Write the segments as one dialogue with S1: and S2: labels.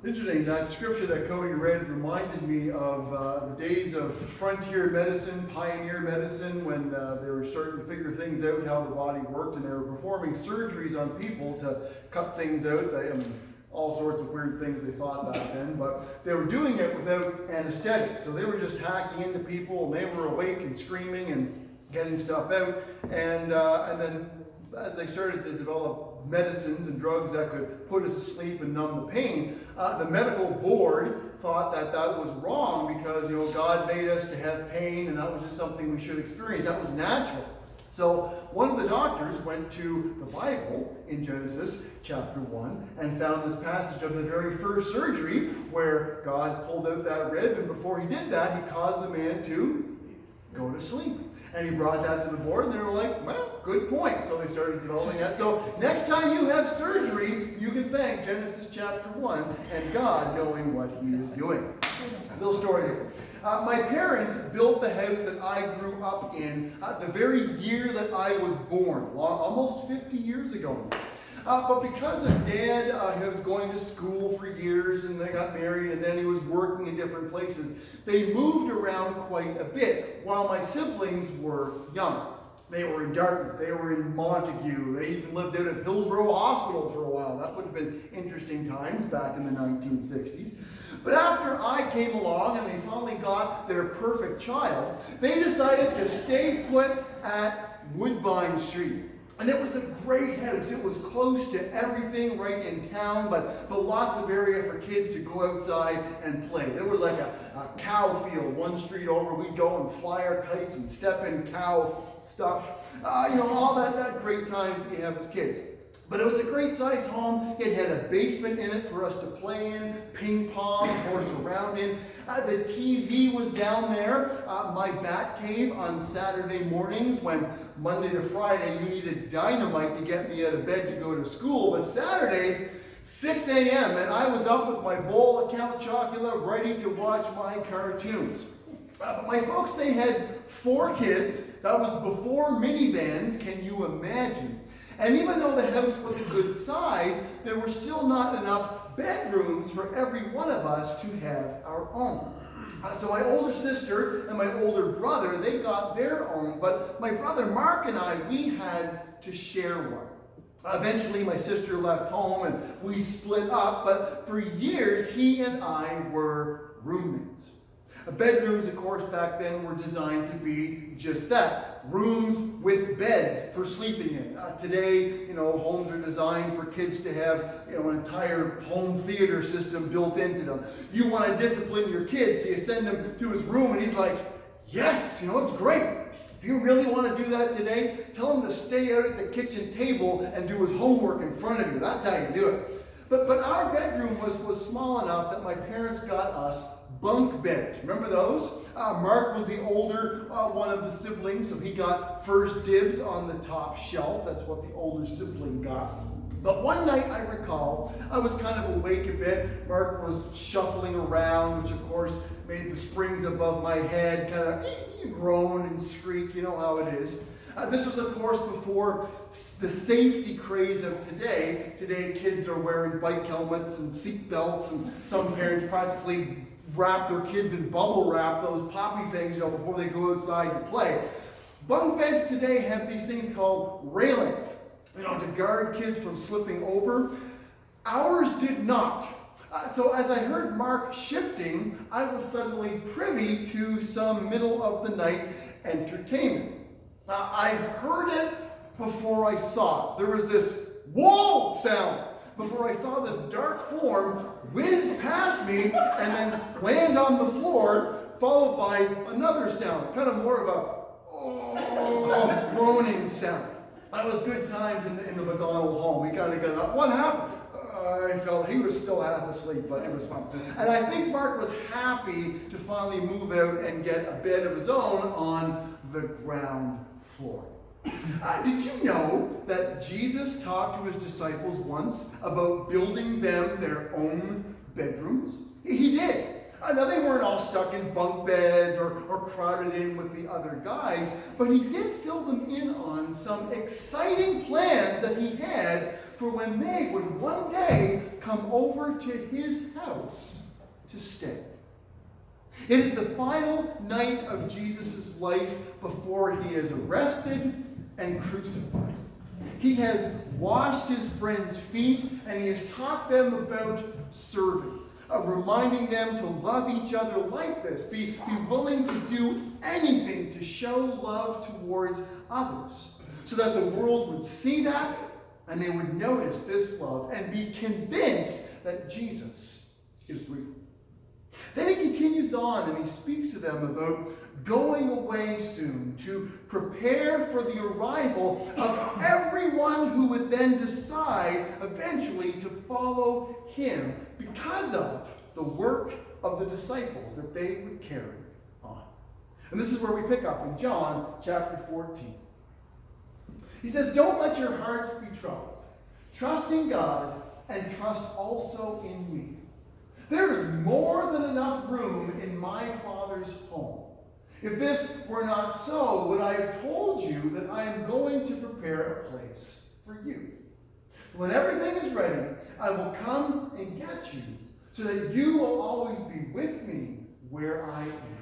S1: Interesting, that scripture that Cody read reminded me of the days of frontier medicine, pioneer medicine, when they were starting to figure things out, how the body worked, and they were performing surgeries on people to cut things out. All sorts of weird things they thought back then, but they were doing it without anesthetic. So they were just hacking into people, and they were awake and screaming and getting stuff out. And then as they started to develop medicines and drugs that could put us asleep and numb the pain, the medical board thought that that was wrong because, God made us to have pain, and that was just something we should experience. That was natural. So one of the doctors went to the Bible in Genesis chapter 1 and found this passage of the very first surgery where God pulled out that rib, and before he did that, he caused the man to go to sleep. And he brought that to the board, and they were like, well, good point. So they started developing that. So next time you have surgery, you can thank Genesis chapter 1 and God knowing what he is doing. Little story here. My parents built the house that I grew up in the very year that I was born, almost 50 years ago. But because of Dad, he was going to school for years, and they got married, and then he was working in different places, they moved around quite a bit while my siblings were young. They were in Dartmouth, they were in Montague, they even lived out at Hillsborough Hospital for a while. That would have been interesting times back in the 1960s. But after I came along and they finally got their perfect child, they decided to stay put at Woodbine Street. And it was a great house. It was close to everything right in town, but lots of area for kids to go outside and play. There was like a cow field one street over. We'd go and fly our kites and step in cow stuff. All that great times that you have as kids. But it was a great size home. It had a basement in it for us to play in, ping pong, horse around in. The TV was down there. My bat cave on Saturday mornings, when Monday to Friday you needed dynamite to get me out of bed to go to school. But Saturdays, 6 a.m. and I was up with my bowl of Count Chocula ready to watch my cartoons. But my folks, they had 4 kids. That was before minivans, can you imagine? And even though the house was a good size, there were still not enough bedrooms for every one of us to have our own. So my older sister and my older brother, they got their own, but my brother Mark and I, we had to share one. Eventually my sister left home and we split up, but for years he and I were roommates. Bedrooms, of course, back then were designed to be just that. Rooms with beds for sleeping in. Today, homes are designed for kids to have, an entire home theater system built into them. You want to discipline your kids, so you send him to his room and he's like, yes, it's great. If you really want to do that today, tell him to stay out at the kitchen table and do his homework in front of you. That's how you do it. But our bedroom was small enough that my parents got us bunk beds. Remember those? Mark was the older one of the siblings, so he got first dibs on the top shelf. That's what the older sibling got. But one night, I recall, I was kind of awake a bit. Mark was shuffling around, which of course made the springs above my head kind of groan and skreak. You know how it is. This was, of course, before the safety craze of today. Today, kids are wearing bike helmets and seat belts, and some parents practically wrap their kids in bubble wrap, those poppy things, before they go outside to play. Bunk beds today have these things called railings, to guard kids from slipping over. Ours did not. So as I heard Mark shifting, I was suddenly privy to some middle of the night entertainment. I heard it before I saw it. There was this whoa sound before I saw this dark form whiz past me and then land on the floor, followed by another sound, kind of more of a groaning sound. That was good times in the McDonald home. We kind of got up. What happened? I felt he was still half asleep, but it was fun. And I think Mark was happy to finally move out and get a bed of his own on the ground floor. Did you know that Jesus talked to his disciples once about building them their own bedrooms? He did. Now, they weren't all stuck in bunk beds or crowded in with the other guys, but he did fill them in on some exciting plans that he had for when they would one day come over to his house to stay. It is the final night of Jesus' life before he is arrested and crucified. He has washed his friends' feet, and he has taught them about serving, reminding them to love each other like this, be willing to do anything to show love towards others, so that the world would see that, and they would notice this love and be convinced that Jesus is real. Then he continues on and he speaks to them about going away soon to prepare for the arrival of everyone who would then decide eventually to follow him because of the work of the disciples that they would carry on. And this is where we pick up in John chapter 14. He says, "Don't let your hearts be troubled. Trust in God and trust also in me. There is more than enough room in my Father's home. If this were not so, would I have told you that I am going to prepare a place for you? When everything is ready, I will come and get you, so that you will always be with me where I am.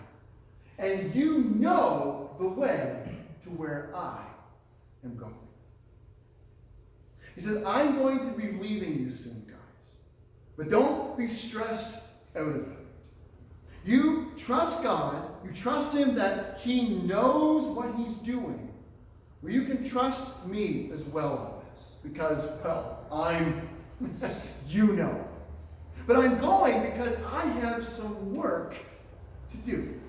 S1: And you know the way to where I am going." He says, "I'm going to be leaving you soon, guys. But don't be stressed out about it. You trust God. You trust him that he knows what he's doing. Well, you can trust me as well on this. Because, well, you know. But I'm going because I have some work to do.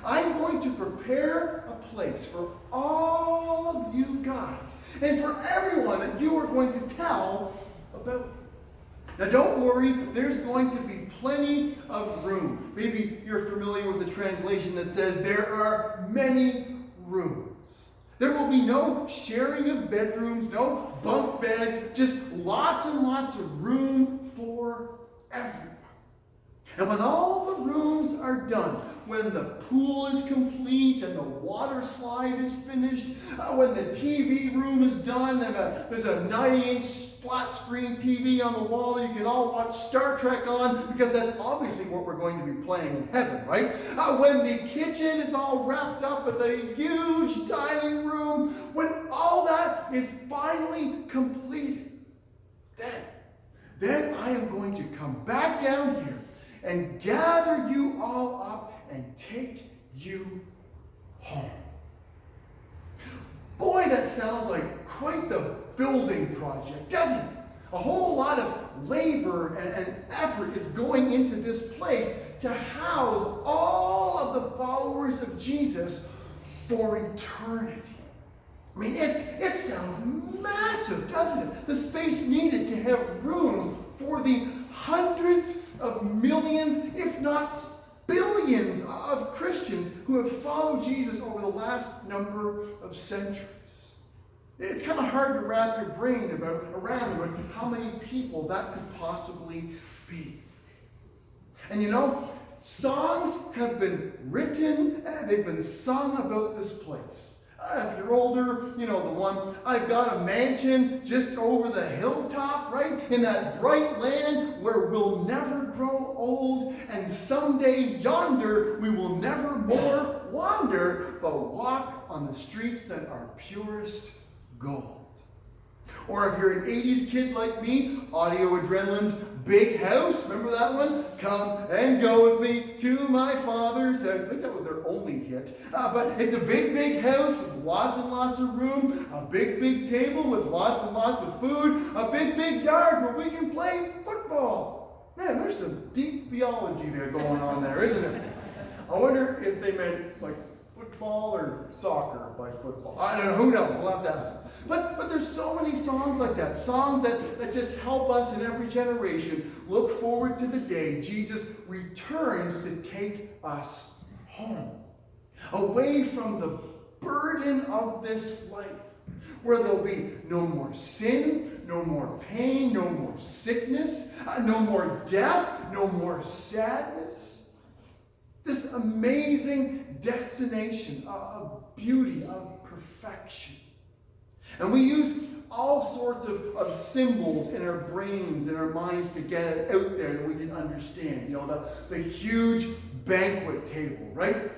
S1: I'm going to prepare a place for all of you guys and for everyone that you are going to tell about me. Now don't worry, there's going to be plenty of room." Maybe you're familiar with the translation that says there are many rooms. There will be no sharing of bedrooms, no bunk beds, just lots and lots of room for everyone. And when all the rooms are done, when the pool is complete and the water slide is finished, when the TV room is done and there's a 90-inch flat screen TV on the wall that you can all watch Star Trek on, because that's obviously what we're going to be playing in heaven, right? When the kitchen is all wrapped up with a huge dining room, when all that is finally completed, then I am going to come back down here and gather you all up and take you home. Boy, that sounds like quite the building project, doesn't it? A whole lot of labor and effort is going into this place to house all of the followers of Jesus for eternity. I mean, it sounds massive, doesn't it? The space needed to have room for the hundreds of millions, if not billions, of Christians who have followed Jesus over the last number of centuries. It's kind of hard to wrap your brain around how many people that could possibly be. And you know, songs have been written and they've been sung about this place. If you're older, you know the one, "I've got a mansion just over the hilltop," right? "In that bright land where we'll never grow old, and someday yonder we will never more wander, but walk on the streets that are purest gold." Or if you're an 80s kid like me, Audio Adrenaline's Big House, remember that one? "Come and go with me to my father's house." I think that was their only hit. But it's a big, big house with lots and lots of room, a big, big table with lots and lots of food, a big, big yard where we can play football. Man, there's some deep theology there going on there, isn't it? I wonder if they meant like football or soccer by football. I don't know, who knows? We'll have to ask them. But there's so many songs like that. Songs that just help us in every generation look forward to the day Jesus returns to take us home. Away from the burden of this life, where there'll be no more sin, no more pain, no more sickness, no more death, no more sadness. This amazing destination of beauty, of perfection. And we use all sorts of symbols in our brains and our minds to get it out there that we can understand. You know, the huge banquet table, right?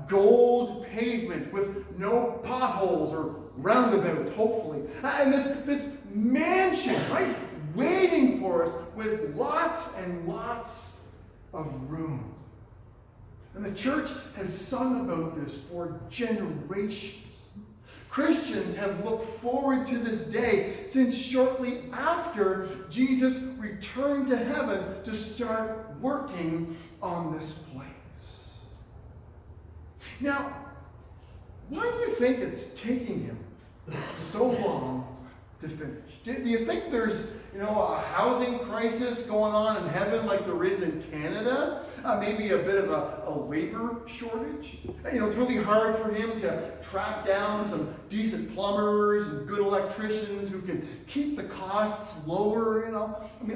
S1: Gold pavement with no potholes or roundabouts, hopefully. And this mansion, right? Waiting for us with lots and lots of room. And the church has sung about this for generations. Christians have looked forward to this day since shortly after Jesus returned to heaven to start working on this place. Now, why do you think it's taking him so long to finish? Do you think there's, a housing crisis going on in heaven like there is in Canada? Maybe a bit of a labor shortage? It's really hard for him to track down some decent plumbers and good electricians who can keep the costs lower,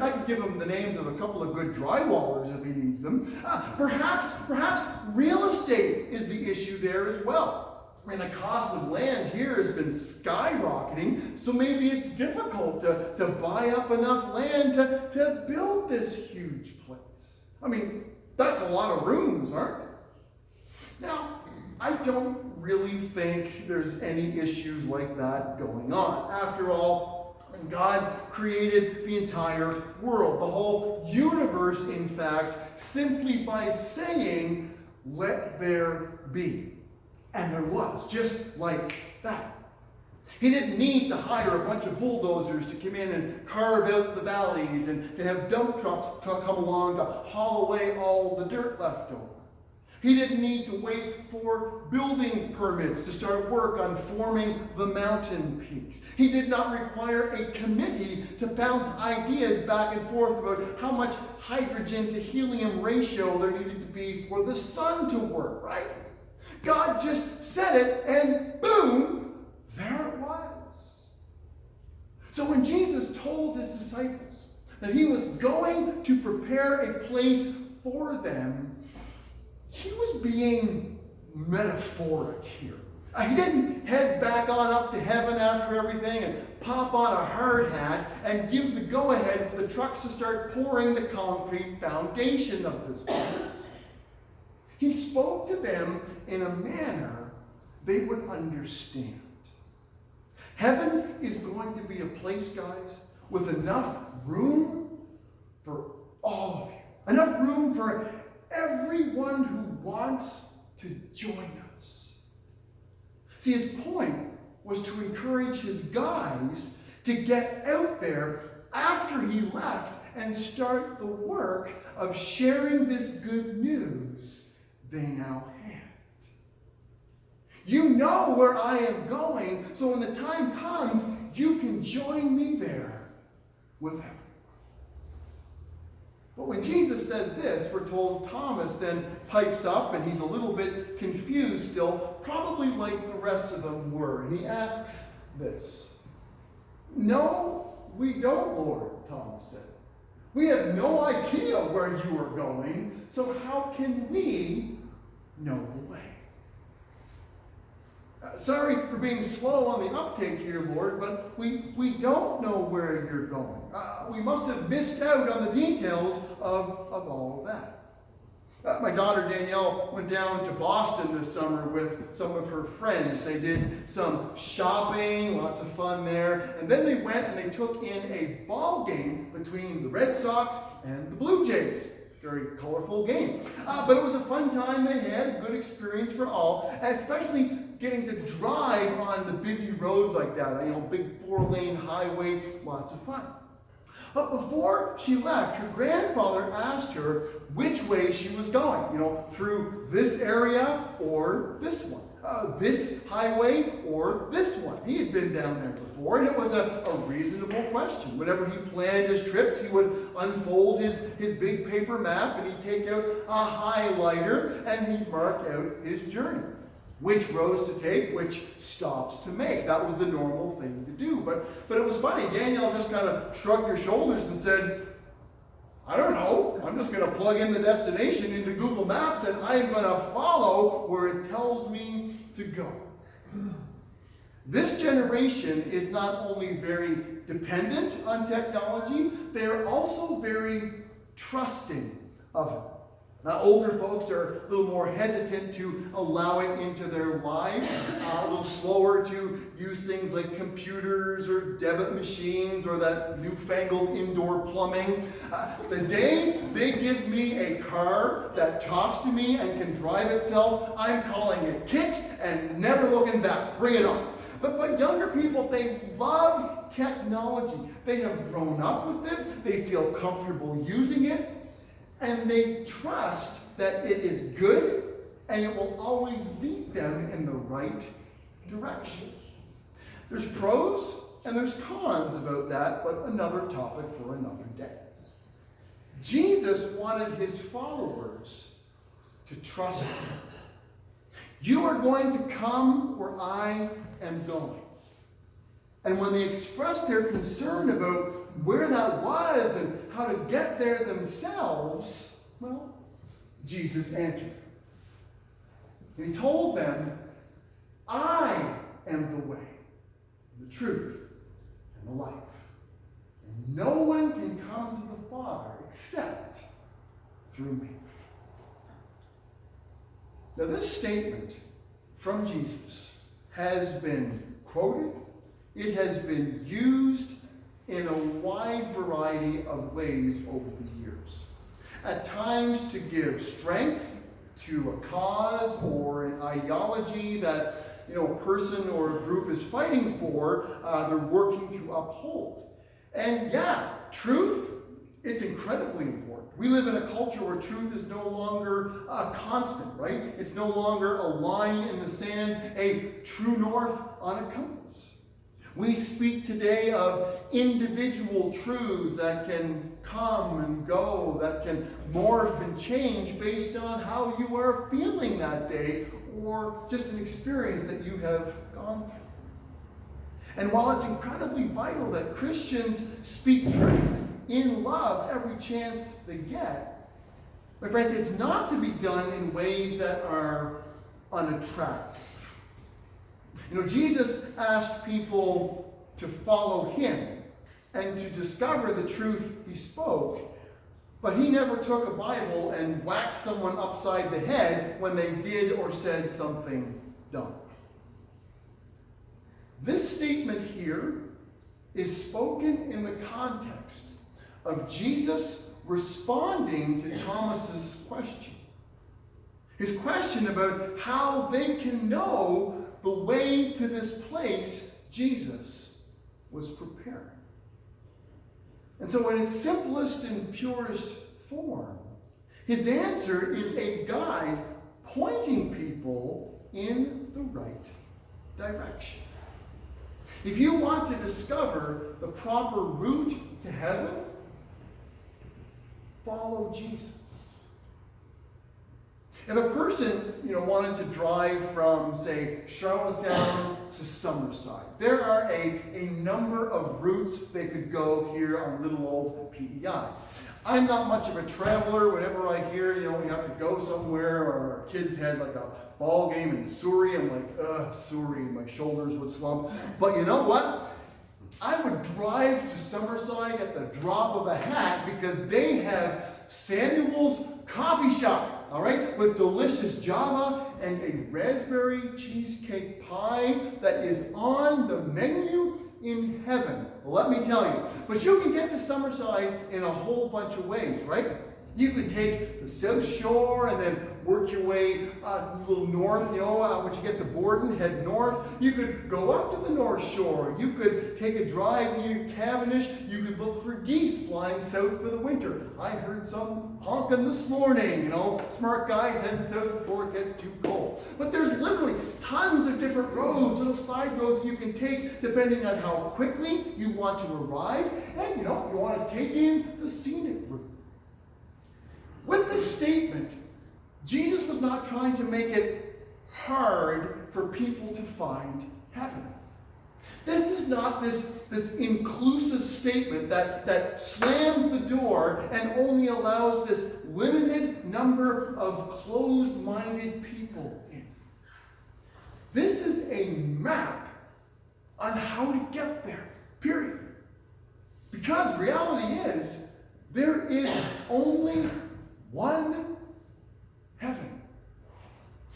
S1: I could give him the names of a couple of good drywallers if he needs them. Perhaps real estate is the issue there as well. The cost of land here has been skyrocketing, so maybe it's difficult to buy up enough land to build this huge place. That's a lot of rooms, aren't there? Now, I don't really think there's any issues like that going on. After all, God created the entire world, the whole universe, in fact, simply by saying, "Let there be." And there was, just like that. He didn't need to hire a bunch of bulldozers to come in and carve out the valleys and to have dump trucks come along to haul away all the dirt left over. He didn't need to wait for building permits to start work on forming the mountain peaks. He did not require a committee to bounce ideas back and forth about how much hydrogen to helium ratio there needed to be for the sun to work, right? God just said it, and boom, there it was. So when Jesus told his disciples that he was going to prepare a place for them, he was being metaphoric here. He didn't head back on up to heaven after everything and pop on a hard hat and give the go-ahead for the trucks to start pouring the concrete foundation of this place. He spoke to them in a manner they would understand. Heaven is going to be a place, guys, with enough room for all of you. Enough room for everyone who wants to join us. See, his point was to encourage his guys to get out there after he left and start the work of sharing this good news they now had. You know where I am going, so when the time comes, you can join me there with everyone. But when Jesus says this, we're told Thomas then pipes up, and he's a little bit confused still, probably like the rest of them were. And he asks this. "No, we don't, Lord," Thomas said. "We have no idea where you are going, so how can we know the way?" Sorry for being slow on the uptake here, Lord, but we don't know where you're going. We must have missed out on the details of all of that. My daughter Danielle went down to Boston this summer with some of her friends. They did some shopping, lots of fun there, and then they went and they took in a ball game between the Red Sox and the Blue Jays. Very colorful game. But it was a fun time they had, a good experience for all, especially getting to drive on the busy roads like that, big 4-lane highway, lots of fun. But before she left, her grandfather asked her which way she was going, through this area or this one. This highway or this one. He had been down there before, and it was a reasonable question. Whenever he planned his trips, he would unfold his big paper map, and he'd take out a highlighter, and he'd mark out his journey. Which roads to take, which stops to make. That was the normal thing to do. But it was funny. Danielle just kind of shrugged her shoulders and said, "I don't know. I'm just going to plug in the destination into Google Maps, and I'm going to follow where it tells me to go." This generation is not only very dependent on technology, they are also very trusting of it. Now, older folks are a little more hesitant to allow it into their lives, a little slower to use things like computers or debit machines or that newfangled indoor plumbing. The day they give me a car that talks to me and can drive itself, I'm calling it kit and never looking back. Bring it on. But younger people, they love technology. They have grown up with it. They feel comfortable using it. And they trust that it is good and it will always lead them in the right direction. There's pros and there's cons about that, but another topic for another day. Jesus wanted his followers to trust him. You are going to come where I am going. And when they expressed their concern about where that was and how to get there themselves, well, Jesus answered. And he told them, I am the way, the truth, and the life. And no one can come to the Father except through me. Now, this statement from Jesus has been quoted. It has been used in a wide variety of ways over the years. At times to give strength to a cause or an ideology that a person or a group is fighting for, they're working to uphold. And yeah, truth is incredibly important. We live in a culture where truth is no longer a constant, right? It's no longer a line in the sand, a true north on a compass. We speak today of individual truths that can come and go, that can morph and change based on how you are feeling that day or just an experience that you have gone through. And while it's incredibly vital that Christians speak truth in love every chance they get, my friends, it's not to be done in ways that are unattractive. Jesus asked people to follow him and to discover the truth he spoke, but he never took a Bible and whacked someone upside the head when they did or said something dumb. This statement here is spoken in the context of Jesus responding to Thomas's question. His question about how they can know the way to this place Jesus was preparing. And so in its simplest and purest form, his answer is a guide pointing people in the right direction. If you want to discover the proper route to heaven, follow Jesus. If a person, wanted to drive from, say, Charlottetown to Summerside, there are a number of routes they could go here on little old PEI. I'm not much of a traveler. Whenever I hear, we have to go somewhere, or our kids had like a ball game in Surrey, I'm like, Surrey, my shoulders would slump. But you know what? I would drive to Summerside at the drop of a hat because they have Samuel's Coffee Shop. All right, with delicious Java and a raspberry cheesecake pie that is on the menu in heaven. Well, let me tell you. But you can get to Summerside in a whole bunch of ways, right? You could take the South Shore and then work your way a little north, once you get to Borden, head north. You could go up to the North Shore. You could take a drive near Cavendish. You could look for geese flying south for the winter. I heard some honking this morning, smart guys heading south before it gets too cold. But there's literally tons of different roads, little side roads you can take depending on how quickly you want to arrive. And, you want to take in the scenic route. With this statement, Jesus was not trying to make it hard for people to find heaven. This is not this inclusive statement that slams the door and only allows this limited number of closed-minded people in. This is a map on how to get there, period. Because reality is, there is only one heaven.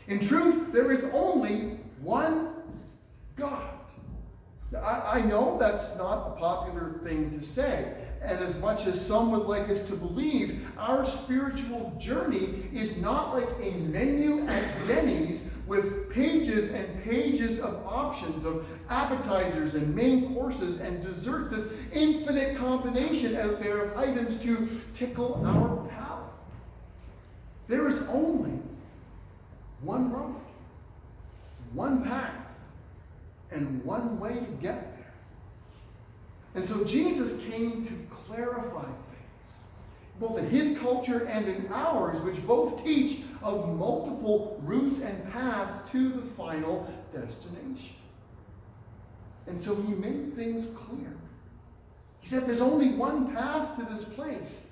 S1: In truth, there is only one God. I know that's not the popular thing to say. And as much as some would like us to believe, our spiritual journey is not like a menu at Denny's with pages and pages of options of appetizers and main courses and desserts, this infinite combination out there of items to tickle our palate. There is only one road, one path, and one way to get there. And so Jesus came to clarify things, both in his culture and in ours, which both teach of multiple routes and paths to the final destination. And so he made things clear. He said there's only one path to this place,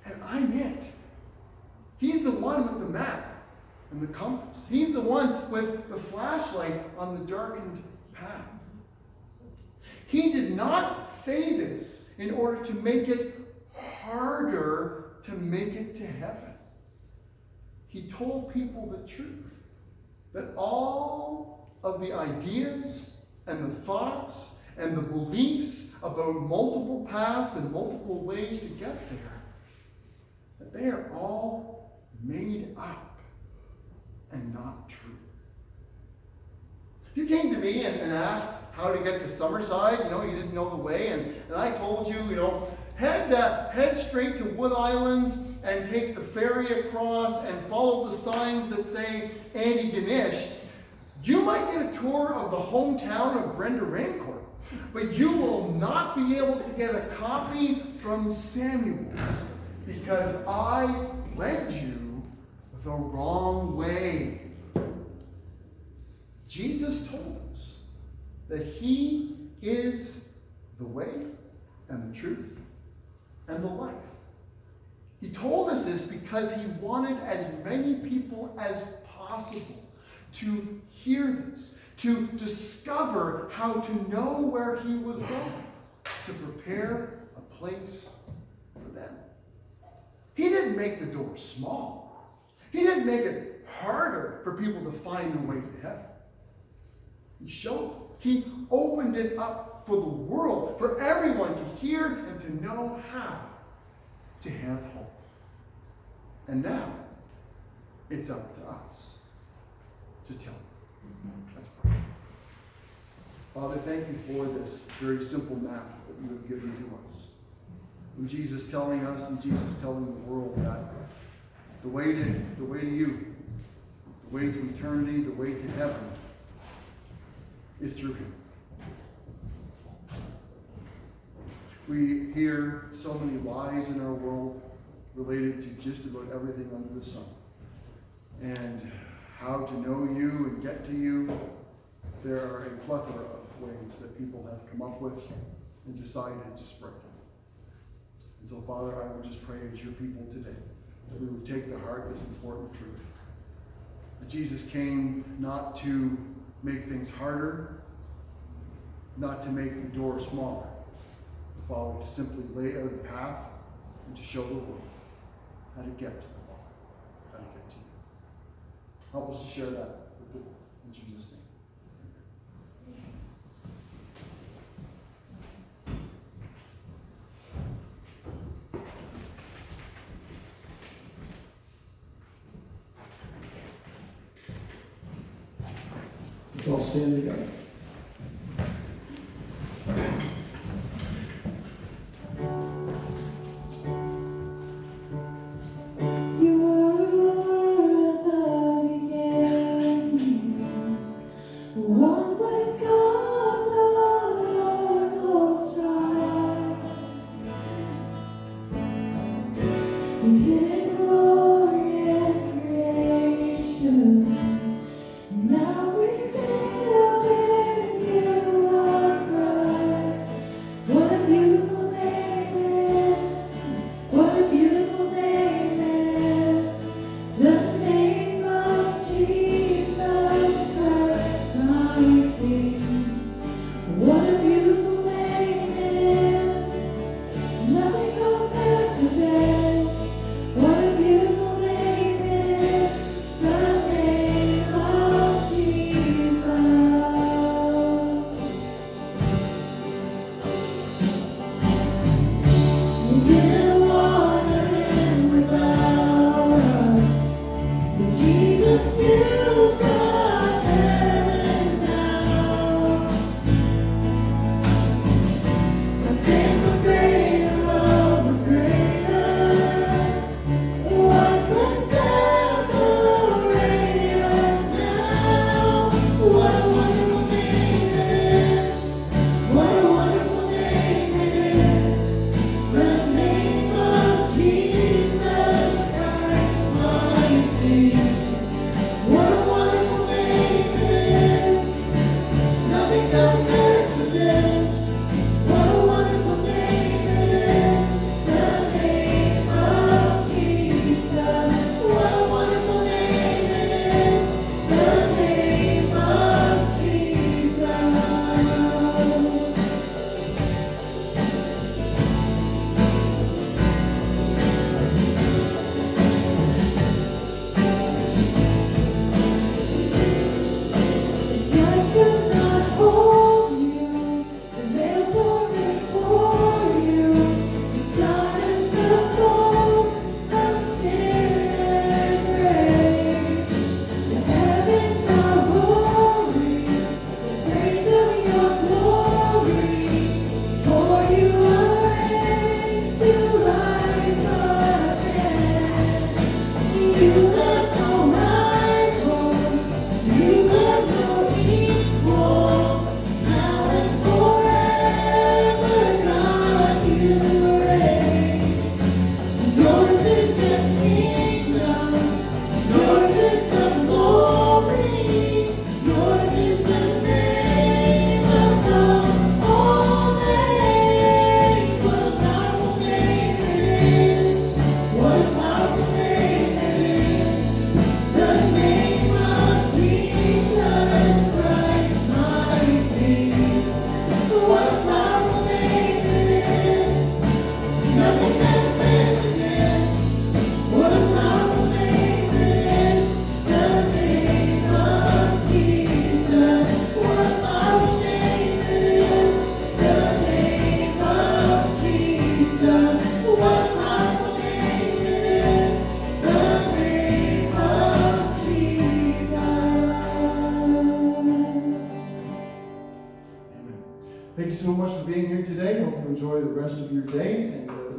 S1: and I'm it. He's the one with the map and the compass. He's the one with the flashlight on the darkened path. He did not say this in order to make it harder to make it to heaven. He told people the truth, that all of the ideas and the thoughts and the beliefs about multiple paths and multiple ways to get there, that they are all made up and not true. If you came to me and asked how to get to Summerside, you didn't know the way, and I told you, head straight to Wood Islands and take the ferry across and follow the signs that say Antigonish, you might get a tour of the hometown of Brenda Rancourt, but you will not be able to get a coffee from Samuel's because I led you the wrong way. Jesus told us that he is the way and the truth and the life. He told us this because he wanted as many people as possible to hear this, to discover how to know where he was going, to prepare a place for them. He didn't make the door small. He didn't make it harder for people to find their way to heaven. He showed. He opened it up for the world, for everyone to hear and to know how to have hope. And now, it's up to us to tell them. Let's pray. Father, thank you for this very simple map that you have given to us. And Jesus telling us and Jesus telling the world that the way to you, the way to eternity, the way to heaven, is through him. We hear so many lies in our world related to just about everything under the sun. And how to know you and get to you, there are a plethora of ways that people have come up with and decided to spread them. And so, Father, I would just pray as your people today that we would take to heart this important truth. That Jesus came not to make things harder, not to make the door smaller, but Father, to simply lay out a path and to show the world how to get to the Father, how to get to you. Help us to share that with the world. In Jesus' name.
S2: Let's all stand together.
S3: King.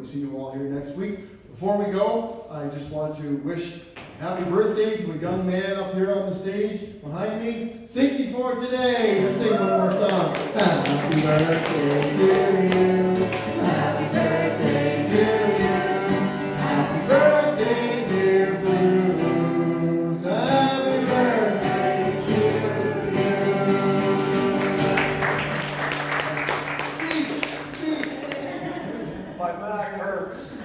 S1: we see you all here next week. Before we go, I just want to wish happy birthday to a young man up here on the stage behind me. 64 today. Let's sing one more song. Happy birthday to you. Happy birthday to you. Happy birthday, dear Bruce. Happy birthday to you.
S3: My back hurts.